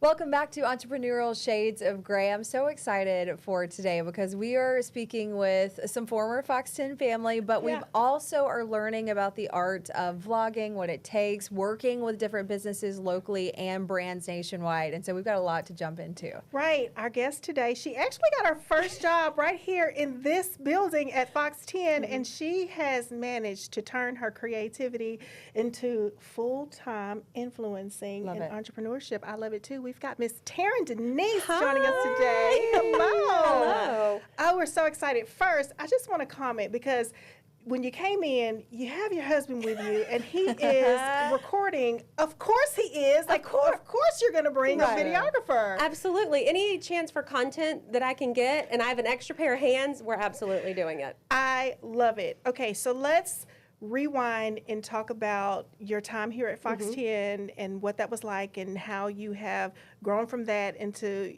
Welcome back to Entrepreneurial Shades of Gray. I'm so excited for today because we are speaking with some former Fox 10 family, but we also are learning about the art of vlogging, what it takes, working with different businesses locally and brands nationwide. And so we've got a lot to jump into. Right. Our guest today, she actually got her first job right here in this building at Fox 10, and she has managed to turn her creativity into full-time influencing and entrepreneurship. I love it too. We've got Miss Taren Denise joining us today. Hello. Hello. Oh, we're so excited. First, I just want to comment because when you came in, you have your husband with you, and he is recording. Of course he is. Like, of course you're going to bring a videographer. Absolutely. Any chance for content that I can get, and I have an extra pair of hands, we're absolutely doing it. I love it. Okay, so let's rewind and talk about your time here at Fox 10 and what that was like and how you have grown from that into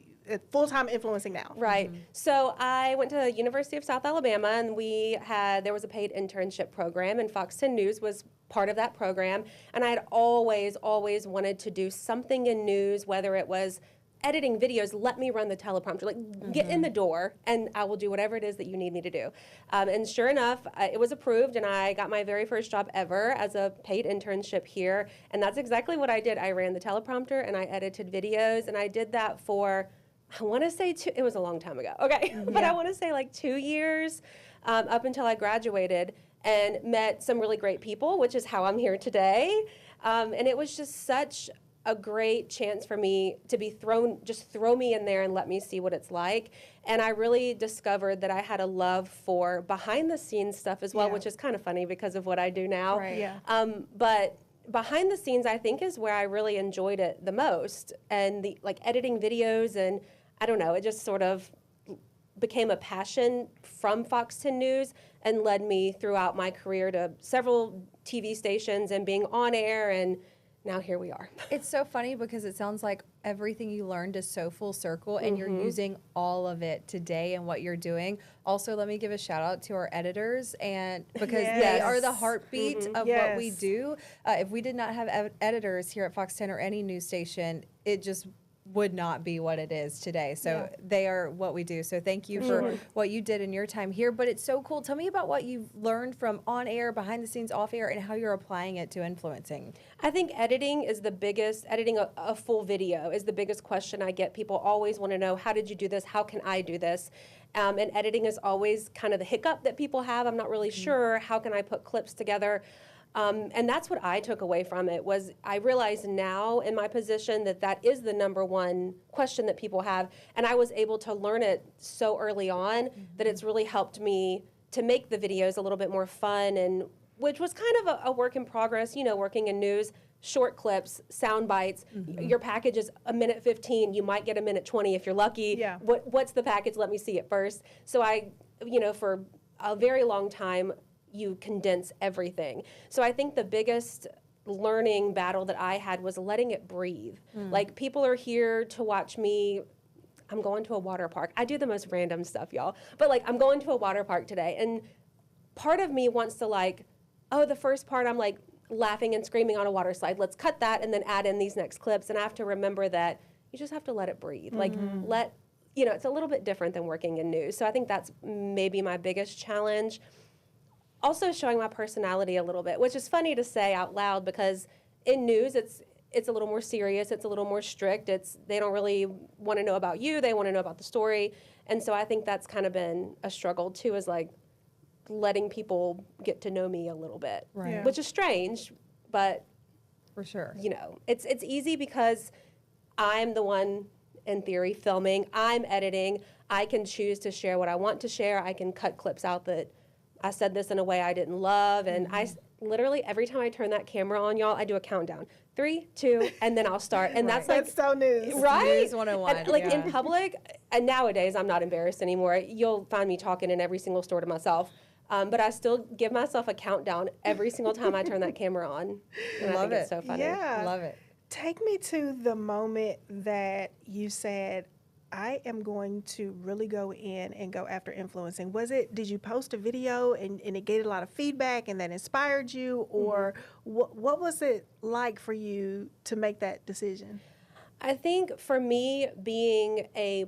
full-time influencing now. Right. So I went to the University of South Alabama, and there was a paid internship program, and Fox 10 News was part of that program. And I had always wanted to do something in news, whether it was editing videos, let me run the teleprompter, like get in the door and I will do whatever it is that you need me to do. And sure enough, it was approved, and I got my very first job ever as a paid internship here. And that's exactly what I did. I ran the teleprompter and I edited videos, and I did that for, I want to say it was a long time ago. Okay. But I want to say like 2 years up until I graduated and met some really great people, which is how I'm here today. And it was just such a great chance for me to be throw me in there and let me see what it's like. And I really discovered that I had a love for behind the scenes stuff as well, which is kind of funny because of what I do now. Right. Yeah. But behind the scenes, I think, is where I really enjoyed it the most. And the editing videos, and I don't know, it just sort of became a passion from Fox 10 News and led me throughout my career to several TV stations and being on air, and now here we are. It's so funny because it sounds like everything you learned is so full circle, and you're using all of it today in what you're doing. Also, let me give a shout out to our editors, and because they are the heartbeat of what we do. If we did not have editors here at Fox 10 or any news station, it just would not be what it is today. So they are what we do. So thank you for what you did in your time here. But it's so cool. Tell me about what you've learned from on air, behind the scenes, off air, and how you're applying it to influencing. I think editing is the biggest, editing a full video is the biggest question I get. People always want to know, how did you do this? How can I do this? And editing is always kind of the hiccup that people have. I'm not really sure. How can I put clips together? And that's what I took away from it, was I realize now in my position that is the number one question that people have. And I was able to learn it so early on that it's really helped me to make the videos a little bit more fun, and which was kind of a work in progress, working in news. Short clips, sound bites. Your package is a minute 15. You might get a minute 20 if you're lucky. Yeah. What's the package? Let me see it first. So I, for a very long time, you condense everything. So I think the biggest learning battle that I had was letting it breathe. Like, people are here to watch me. I'm going to a water park. I do the most random stuff, y'all. But I'm going to a water park today, and part of me wants to the first part I'm laughing and screaming on a water slide. Let's cut that and then add in these next clips. And I have to remember that you just have to let it breathe. It's a little bit different than working in news. So I think that's maybe my biggest challenge. Also showing my personality a little bit, which is funny to say out loud because in news it's a little more serious, it's a little more strict. They don't really want to know about you, they want to know about the story. And so I think that's kind of been a struggle too, is letting people get to know me a little bit. Right. Yeah. Which is strange, but for sure. It's easy because I'm the one in theory filming, I'm editing, I can choose to share what I want to share, I can cut clips out that I said this in a way I didn't love, and I literally, every time I turn that camera on, y'all, I do a countdown. 3, 2, and then I'll start. And that's so news. Right? News 101. And, in public, and nowadays I'm not embarrassed anymore. You'll find me talking in every single store to myself. But I still give myself a countdown every single time I turn that camera on. And I think it's so funny. Yeah. Love it. Take me to the moment that you said, I am going to really go in and go after influencing. Did you post a video and it gave a lot of feedback and that inspired you? Or what was it like for you to make that decision? I think for me, being a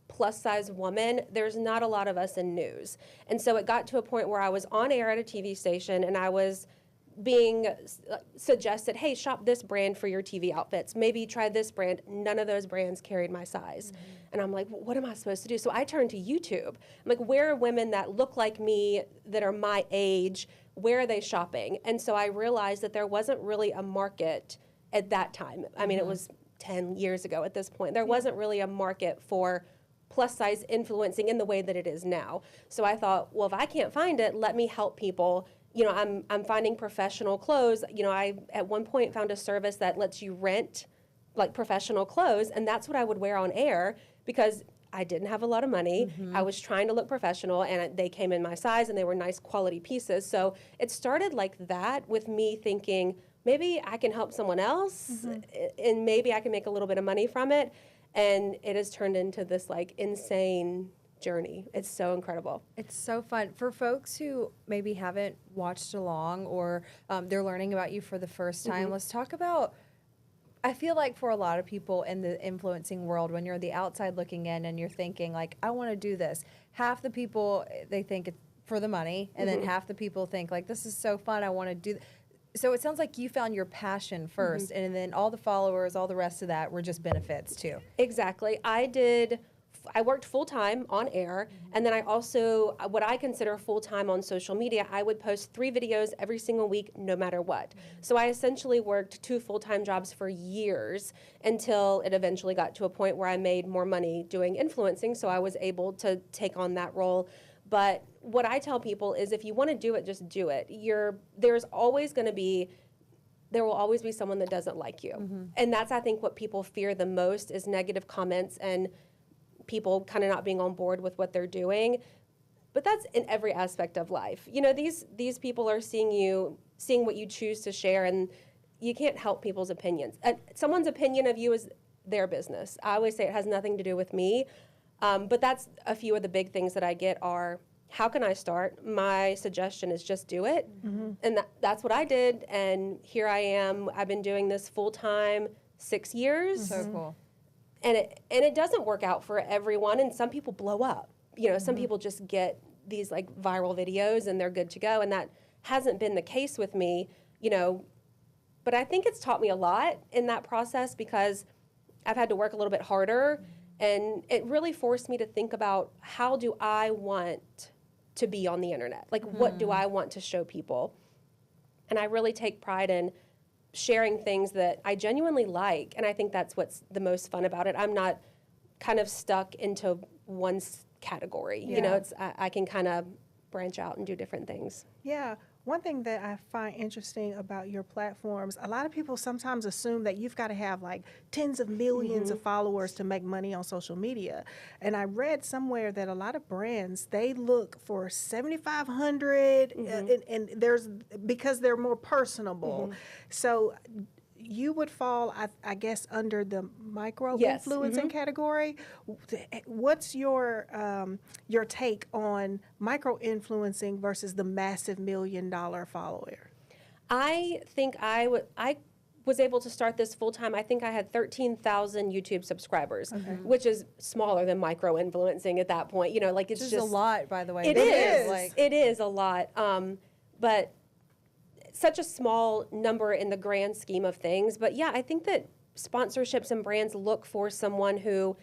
plus size woman, there's not a lot of us in news. And so it got to a point where I was on air at a TV station and I was being suggested, hey, shop this brand for your TV outfits. Maybe try this brand. None of those brands carried my size. And I'm like, what am I supposed to do? So I turned to YouTube. I'm like, where are women that look like me, that are my age? Where are they shopping? And so I realized that there wasn't really a market at that time. I mean, it was 10 years ago at this point. There wasn't really a market for plus size influencing in the way that it is now. So I thought, well, if I can't find it, let me help people. You know, I'm finding professional clothes. You know, I at one point found a service that lets you rent like professional clothes, and that's what I would wear on air because I didn't have a lot of money. I was trying to look professional, and they came in my size, and they were nice quality pieces. So it started like that with me thinking, maybe I can help someone else, and maybe I can make a little bit of money from it. And it has turned into this like insane journey. It's so incredible. It's so fun. For folks who maybe haven't watched along or they're learning about you for the first time, let's talk about, I feel like for a lot of people in the influencing world, when you're the outside looking in and you're thinking like, I want to do this, half the people, they think it's for the money, and then half the people think like, this is so fun, I want to do So it sounds like you found your passion first, and then all the followers, all the rest of that were just benefits too. Exactly. I worked full-time on air, and then I also, what I consider full-time on social media, I would post 3 videos every single week, no matter what. So I essentially worked 2 full-time jobs for years until it eventually got to a point where I made more money doing influencing, so I was able to take on that role. But what I tell people is if you want to do it, just do it. There will always be someone that doesn't like you. And that's, I think, what people fear the most is negative comments and people kind of not being on board with what they're doing. But that's in every aspect of life. You know, these people are seeing what you choose to share, and you can't help people's opinions. Someone's opinion of you is their business. I always say it has nothing to do with me. But that's a few of the big things that I get are, how can I start? My suggestion is just do it. And that's what I did. And here I am. I've been doing this full time 6 years. So cool. And it doesn't work out for everyone. And some people blow up. You know, some people just get these like viral videos and they're good to go. And that hasn't been the case with me, you know. But I think it's taught me a lot in that process because I've had to work a little bit harder. And it really forced me to think about, how do I want to be on the internet? Like, what do I want to show people? And I really take pride in sharing things that I genuinely like. And I think that's what's the most fun about it. I'm not kind of stuck into one category. You know, I can kind of branch out and do different things. Yeah. One thing that I find interesting about your platforms, a lot of people sometimes assume that you've got to have like tens of millions of followers to make money on social media. And I read somewhere that a lot of brands, they look for 7,500 and there's, because they're more personable. So you would fall, I guess, under the micro influencing category. What's your take on micro influencing versus the massive $1 million follower? I think I was able to start this full time. I think I had 13,000 YouTube subscribers, which is smaller than micro influencing at that point. You know, like it's just a lot, by the way. It is. It is a lot. But such a small number in the grand scheme of things. But yeah, I think that sponsorships and brands look for someone who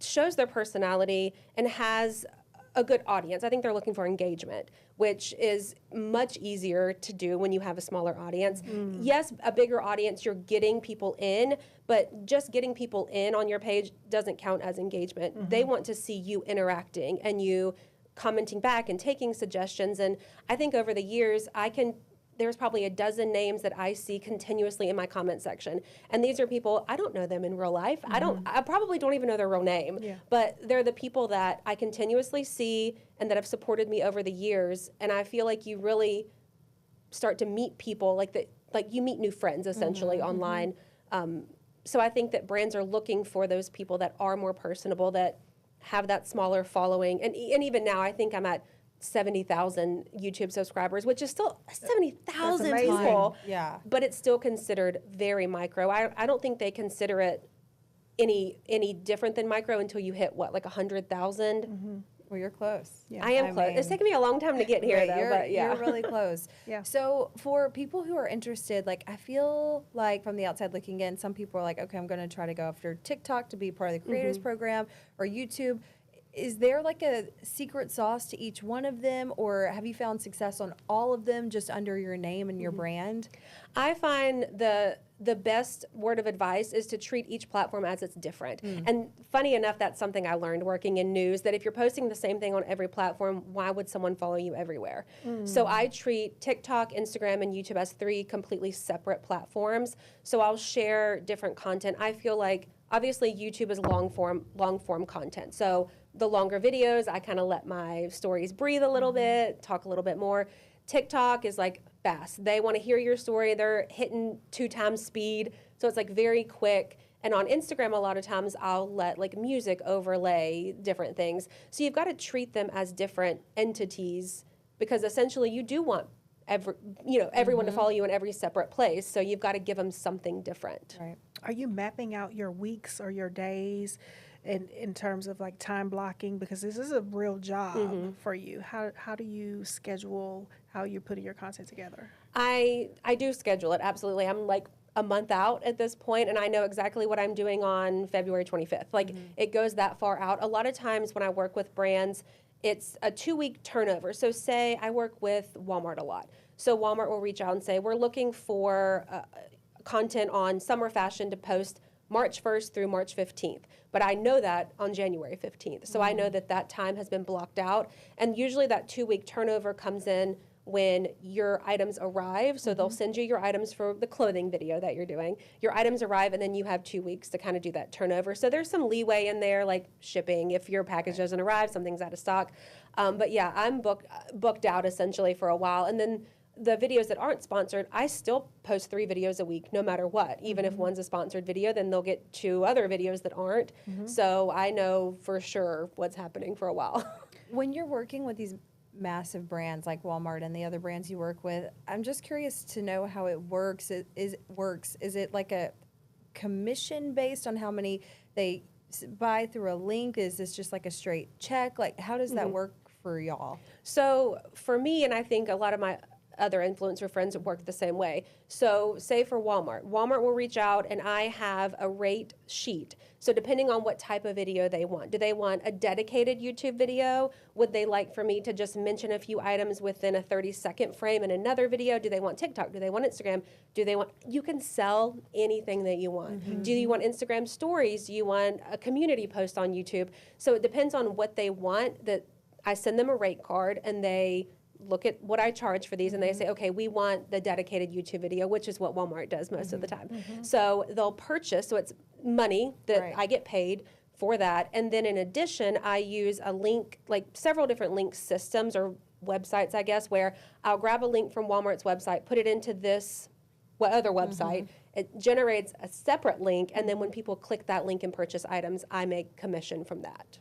shows their personality and has a good audience. I think they're looking for engagement, which is much easier to do when you have a smaller audience. Yes, a bigger audience, you're getting people in, but just getting people in on your page doesn't count as engagement. They want to see you interacting and you commenting back and taking suggestions. And I think over the years, there's probably a dozen names that I see continuously in my comment section. And these are people, I don't know them in real life. I probably don't even know their real name, but they're the people that I continuously see and that have supported me over the years. And I feel like you really start to meet people like you meet new friends essentially online. So I think that brands are looking for those people that are more personable, that have that smaller following. And even now, I think I'm at 70,000 YouTube subscribers, which is still 70,000 people. Yeah. But it's still considered very micro. I don't think they consider it any different than micro until you hit what, like 100,000. Well, you're close. Yeah. I am close. It's taken me a long time to get here, Right, though. But yeah, you're really close. Yeah. So for people who are interested, like I feel like from the outside looking in, some people are like, okay, I'm going to try to go after TikTok to be part of the creators program or YouTube. Is there like a secret sauce to each one of them, or have you found success on all of them just under your name and your brand? I find the best word of advice is to treat each platform as it's different. And funny enough, that's something I learned working in news, that if you're posting the same thing on every platform, why would someone follow you everywhere? So I treat TikTok, Instagram, and YouTube as 3 completely separate platforms. So I'll share different content. I feel like obviously YouTube is long form content. So the longer videos, I kind of let my stories breathe a little bit, talk a little bit more. TikTok is like fast. They want to hear your story. They're hitting 2 times speed. So it's like very quick. And on Instagram, a lot of times I'll let like music overlay different things. So you've got to treat them as different entities, because essentially you do want everyone to follow you in every separate place. So you've got to give them something different. Right. Are you mapping out your weeks or your days in terms of like time blocking? Because this is a real job for you. How do you schedule how you're putting your content together? I do schedule it, absolutely. I'm like a month out at this point, and I know exactly what I'm doing on February 25th. Like it goes that far out. A lot of times when I work with brands, it's a 2-week turnover. So say I work with Walmart a lot. So Walmart will reach out and say, we're looking for content on summer fashion to post March 1st through March 15th. But I know that on January 15th. So I know that time has been blocked out. And usually that 2-week turnover comes in when your items arrive. So they'll send you your items for the clothing video that you're doing. Your items arrive, and then you have 2 weeks to kind of do that turnover. So there's some leeway in there, like shipping. If your package doesn't arrive, something's out of stock. But yeah, I'm booked out essentially for a while. And then the videos that aren't sponsored, I still post 3 videos a week, no matter what. Even if one's a sponsored video, then they'll get 2 other videos that aren't. So I know for sure what's happening for a while. When you're working with these massive brands like Walmart and the other brands you work with, I'm just curious to know how it works. Is it like a commission based on how many they buy through a link? Is this just like a straight check? Like, how does that work for y'all? So for me, and I think a lot of my other influencer friends work the same way. So say for Walmart will reach out, and I have a rate sheet. So depending on what type of video they want. Do they want a dedicated YouTube video? Would they like for me to just mention a few items within a 30-second frame in another video? Do they want TikTok? Do they want Instagram? You can sell anything that you want. Do you want Instagram stories? Do you want a community post on YouTube? So it depends on what they want. That I send them a rate card, and they look at what I charge for these, and they say, okay, we want the dedicated YouTube video, which is what Walmart does most of the time. So they'll purchase, so it's money that I get paid for that. And then in addition, I use a link, like several different link systems or websites, I guess, where I'll grab a link from Walmart's website, put it into this other website. It generates a separate link, and then when people click that link and purchase items, I make commission from that.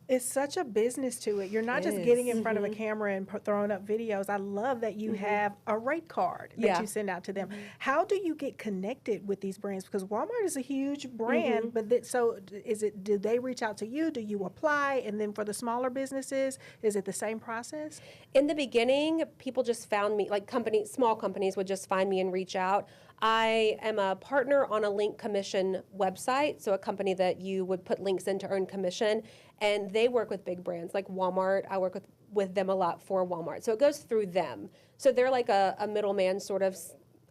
It's such a business to it. You're not just getting in front of a camera and throwing up videos. I love that you have a rate card that you send out to them. How do you get connected with these brands? Because Walmart is a huge brand, but do they reach out to you? Do you apply? And then for the smaller businesses, is it the same process? In the beginning, people just found me, like small companies would just find me and reach out. I am a partner on a link commission website, so a company that you would put links in to earn commission, and they work with big brands like Walmart. I work with them a lot for Walmart, so it goes through them. So they're like a middleman sort of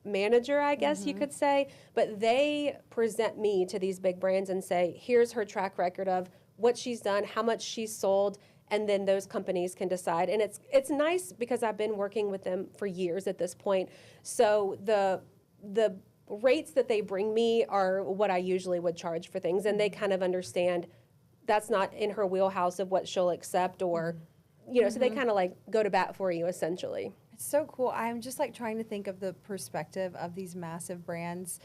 manager, I guess you could say, but they present me to these big brands and say, here's her track record of what she's done, how much she's sold, and then those companies can decide. And it's nice because I've been working with them for years at this point, so the rates that they bring me are what I usually would charge for things, and they kind of understand that's not in her wheelhouse of what she'll accept, or, so they kind of like go to bat for you essentially. It's so cool. I'm just like trying to think of the perspective of these massive brands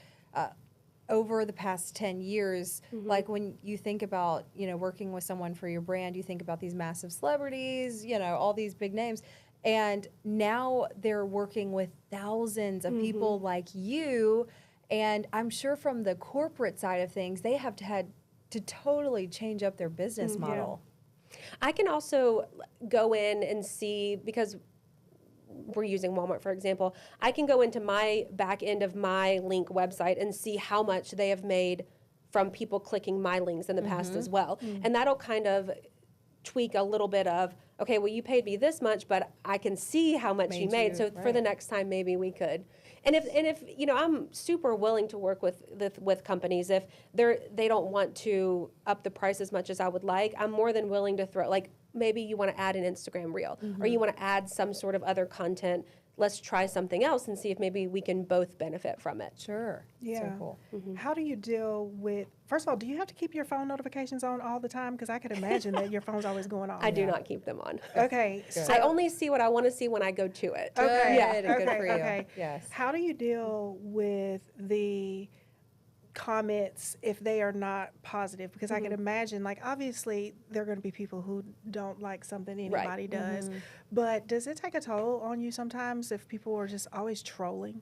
over the past 10 years. Like when you think about, working with someone for your brand, you think about these massive celebrities, all these big names. And now they're working with thousands of people like you. And I'm sure from the corporate side of things, they have had to totally change up their business model. I can also go in and see, because we're using Walmart, for example, I can go into my back end of my link website and see how much they have made from people clicking my links in the past as well. And that'll kind of tweak a little bit of, okay, well, you paid me this much, but I can see how much you made. So for the next time, maybe we could. And if you know, I'm super willing to work with companies. If they don't want to up the price as much as I would like, I'm more than willing to throw, like, maybe you want to add an Instagram reel or you want to add some sort of other content. Let's try something else and see if maybe we can both benefit from it. Sure. Yeah. So cool. How do you deal with, first of all, do you have to keep your phone notifications on all the time? Because I could imagine that your phone's always going off. I do not keep them on. Okay. I only see what I want to see when I go to it. Okay. Yeah. Good Okay. for you. Okay. Yes. How do you deal with the comments if they are not positive? Because I can imagine, like, obviously there are going to be people who don't like something anybody does, but does it take a toll on you sometimes if people are just always trolling?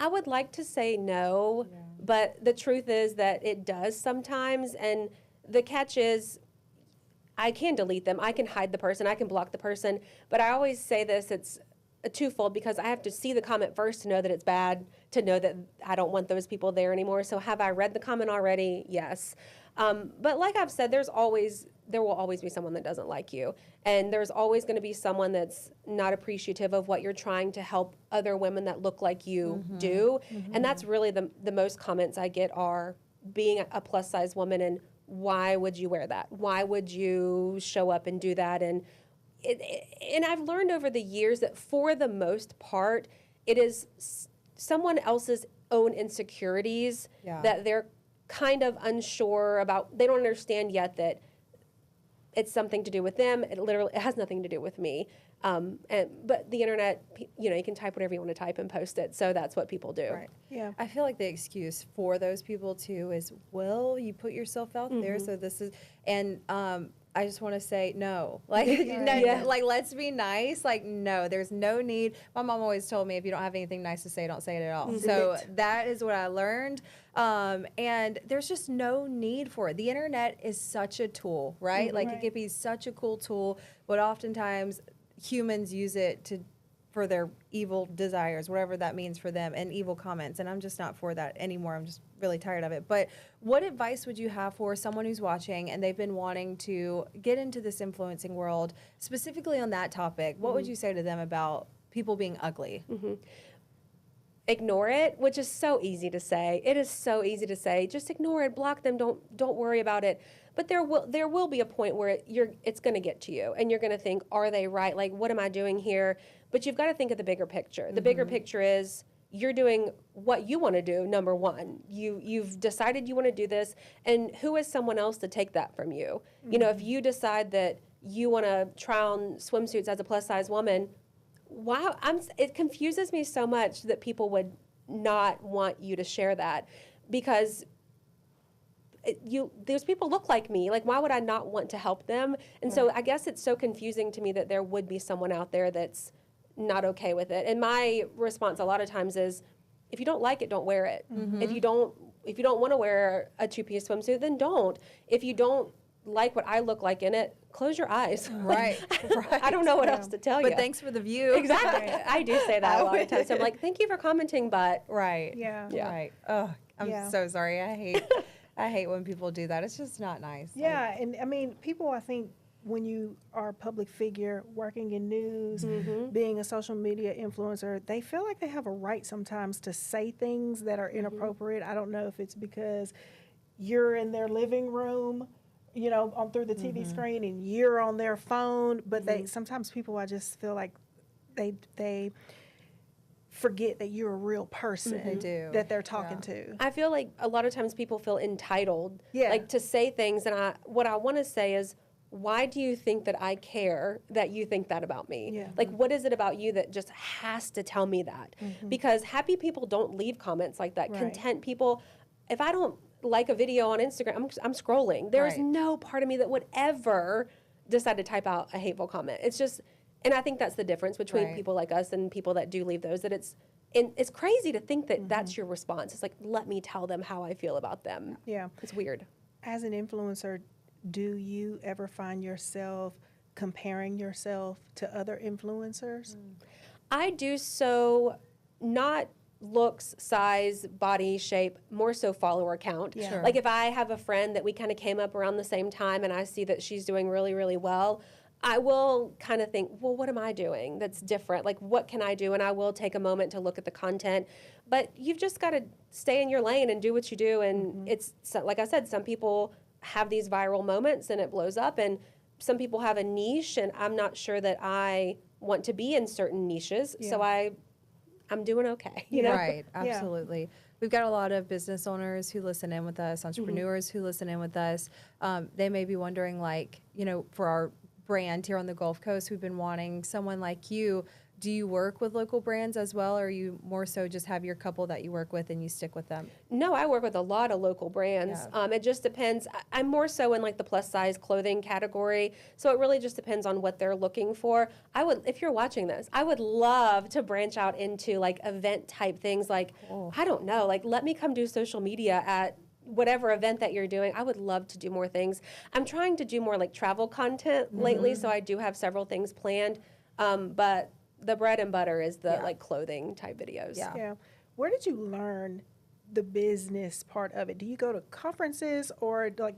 I would like to say no, but the truth is that it does sometimes, and the catch is I can delete them, I can hide the person, I can block the person, but I always say this, it's a twofold, because I have to see the comment first to know that it's bad, to know that I don't want those people there anymore. So have I read the comment already? Yes. But like I've said, there will always be someone that doesn't like you. And there's always going to be someone that's not appreciative of what you're trying to help other women that look like you do. And that's really the most comments I get are being a plus size woman and why would you wear that? Why would you show up and do that? And I've learned over the years that for the most part, it is someone else's own insecurities that they're kind of unsure about. They don't understand yet that it's something to do with them. It has nothing to do with me. But the internet, you know, you can type whatever you want to type and post it. So that's what people do. Right. Yeah. I feel like the excuse for those people too is, well, you put yourself out there, so this is, and I just want to say no. Like, like, let's be nice. Like, no, there's no need. My mom always told me if you don't have anything nice to say, don't say it at all. So that is what I learned. And there's just no need for it. The internet is such a tool, right? Like, it could be such a cool tool, but oftentimes humans use it for their evil desires, whatever that means for them, and evil comments. And I'm just not for that anymore. I'm just really tired of it. But what advice would you have for someone who's watching and they've been wanting to get into this influencing world, specifically on that topic? What would you say to them about people being ugly? Ignore it, which is so easy to say. It is so easy to say. Just ignore it, block them. Don't worry about it. But there will be a point where it's going to get to you, and you're going to think, are they right? Like, what am I doing here? But you've got to think of the bigger picture. The bigger picture is you're doing what you want to do. Number one, you've decided you want to do this, and who is someone else to take that from you? You know, if you decide that you want to try on swimsuits as a plus size woman. Wow, it confuses me so much that people would not want you to share that, because those people look like me. Like, why would I not want to help them? And so I guess it's so confusing to me that there would be someone out there that's not okay with it. And my response a lot of times is, if you don't like it, don't wear it. If you don't want to wear a two-piece swimsuit, then don't. If you don't like what I look like in it, close your eyes. Right. I don't know what else to tell you. But thanks for the view. Exactly. I do say that a lot of times. So I'm like, thank you for commenting, but. Right. Yeah. Right. Oh, I'm so sorry. I hate when people do that. It's just not nice. Yeah, and I mean, people, I think, when you are a public figure, working in news, being a social media influencer, they feel like they have a right sometimes to say things that are inappropriate. I don't know if it's because you're in their living room, you know, on through the TV screen, and you're on their phone, but sometimes people, I just feel like they forget that you're a real person that they're talking to. I feel like a lot of times people feel entitled, Yeah. like, to say things, and what I want to say is, why do you think that I care that you think that about me? Yeah. Like, what is it about you that just has to tell me that? Because happy people don't leave comments like that. Right. Content people, if I don't like a video on Instagram, I'm scrolling. There's no part of me that would ever decide to type out a hateful comment. It's just, and I think that's the difference between people like us and people that do leave those, that and it's crazy to think that that's your response. It's like, let me tell them how I feel about them. Yeah. It's weird. As an influencer, do you ever find yourself comparing yourself to other influencers? I do so, not looks, size, body shape, more so follower count. Yeah. Sure. Like if I have a friend that we kind of came up around the same time and I see that she's doing really, really well, I will kind of think, well, what am I doing that's different? Like, what can I do? And I will take a moment to look at the content. But you've just got to stay in your lane and do what you do. And it's, like I said, some people have these viral moments and it blows up. And some people have a niche, and I'm not sure that I want to be in certain niches. Yeah. So I'm doing okay, you know? Right, absolutely. We've got a lot of business owners who listen in with us, entrepreneurs who listen in with us. They may be wondering, like, you know, for our brand here on the Gulf Coast, we've been wanting someone like you. Do you work with local brands as well, or are you more so just have your couple that you work with and you stick with them? No, I work with a lot of local brands. It just depends. I'm more so in like the plus size clothing category. So it really just depends on what they're looking for. If you're watching this, I would love to branch out into like event type things. Like, I don't know, like let me come do social media at whatever event that you're doing. I would love to do more things. I'm trying to do more like travel content lately. So I do have several things planned. But the bread and butter is the like clothing type videos. Yeah. Where did you learn the business part of it? Do you go to conferences or like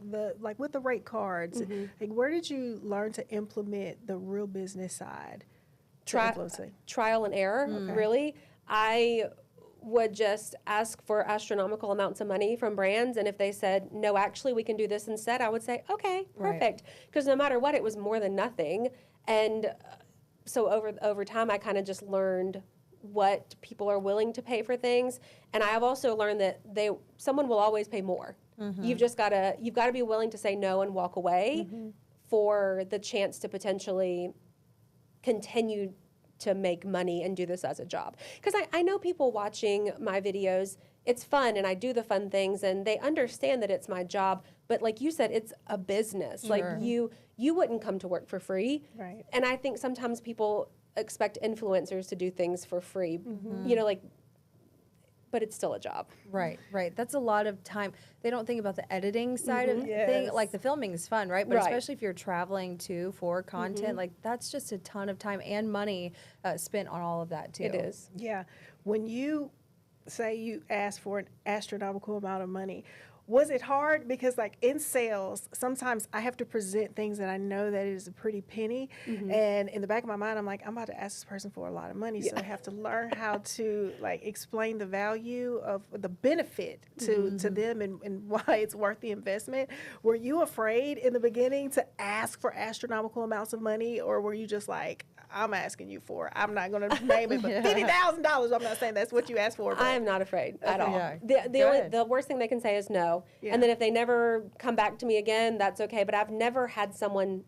with the rate cards? Like where did you learn to implement the real business side? Trial and error, really. I would just ask for astronomical amounts of money from brands, and if they said, no, actually, we can do this instead, I would say, okay, perfect. Because no matter what, it was more than nothing. And so over time, I kind of just learned what people are willing to pay for things. And I have also learned that someone will always pay more. You've got to be willing to say no and walk away for the chance to potentially continue to make money and do this as a job. Because I know people watching my videos, it's fun and I do the fun things and they understand that it's my job, but like you said, it's a business. Like you wouldn't come to work for free. Right. And I think sometimes people expect influencers to do things for free, you know, like, but it's still a job. Right. That's a lot of time. They don't think about the editing side of things. Like the filming is fun, right? But especially if you're traveling too for content, like that's just a ton of time and money spent on all of that too. It is. Yeah. When you say you ask for an astronomical amount of money, was it hard? Because like in sales, sometimes I have to present things that I know that it is a pretty penny. And in the back of my mind, I'm like, I'm about to ask this person for a lot of money. So I have to learn how to like explain the value of the benefit to them and why it's worth the investment. Were you afraid in the beginning to ask for astronomical amounts of money, or were you just like, I'm asking you for, I'm not going to name it, but $50,000. I'm not saying that's what you asked for. I am not afraid at all. Yeah. The worst thing they can say is no. Yeah. And then if they never come back to me again, that's okay. But I've never had someone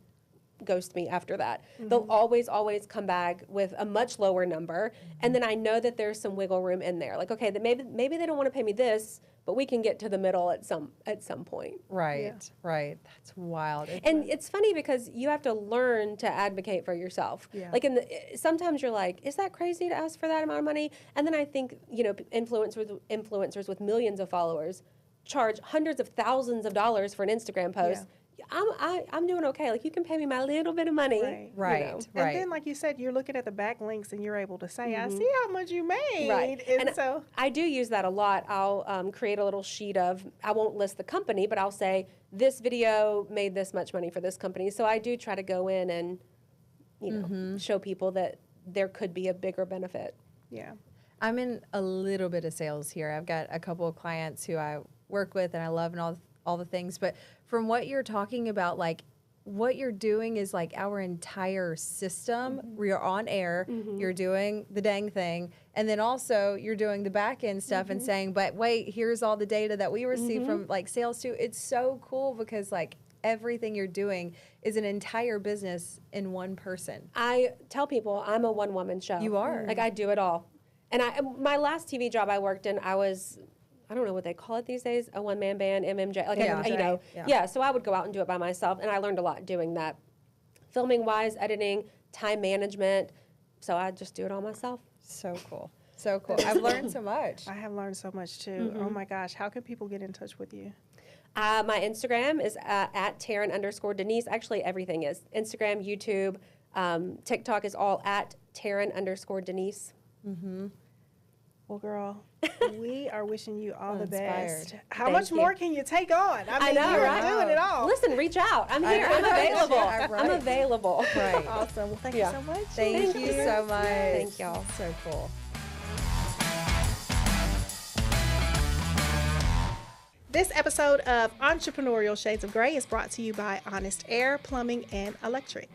ghost me after that. They'll always come back with a much lower number. And then I know that there's some wiggle room in there. Like, okay, maybe they don't want to pay me this, but we can get to the middle at some point. Right. That's wild. It's funny because you have to learn to advocate for yourself. Yeah. Like sometimes you're like, is that crazy to ask for that amount of money? And then I think, you know, influencers with millions of followers charge hundreds of thousands of dollars for an Instagram post. I'm doing okay. Like, you can pay me my little bit of money. Right. You know? And then, like you said, you're looking at the backlinks and you're able to say, I see how much you made. Right. And so I do use that a lot. I'll create a little sheet of, I won't list the company, but I'll say, this video made this much money for this company. So I do try to go in and, you know, show people that there could be a bigger benefit. yeah. I'm in a little bit of sales here. I've got a couple of clients who I work with and I love and all the things. But from what you're talking about, like what you're doing is like our entire system. You're on air, you're doing the dang thing, and then also you're doing the back end stuff and saying, but wait, here's all the data that we receive from like sales too. It's so cool because like everything you're doing is an entire business in one person. I tell people I'm a one-woman show. You are. Like, I do it all. And my last TV job I worked in, I don't know what they call it these days, a one-man band, MMJ. Like, you know, so I would go out and do it by myself, and I learned a lot doing that. Filming-wise, editing, time management, so I just do it all myself. So cool. So cool. I've learned so much. I have learned so much too. Oh my gosh. How can people get in touch with you? My Instagram is at Taren_Denise. Actually, everything is Instagram, YouTube, TikTok is all at Taren_Denise. Well, girl, we are wishing you all the inspired. best. How Thank much you. more can you take on? I mean, know, you're right? doing it all. Listen, reach out. I'm here. I'm know. available. Yeah, right. I'm available. Right. Awesome. Well, thank Yeah. you so much. Thank you so much. Thank y'all. So cool. This episode of Entrepreneurial Shades of Gray is brought to you by Honest Air, Plumbing, and Electric.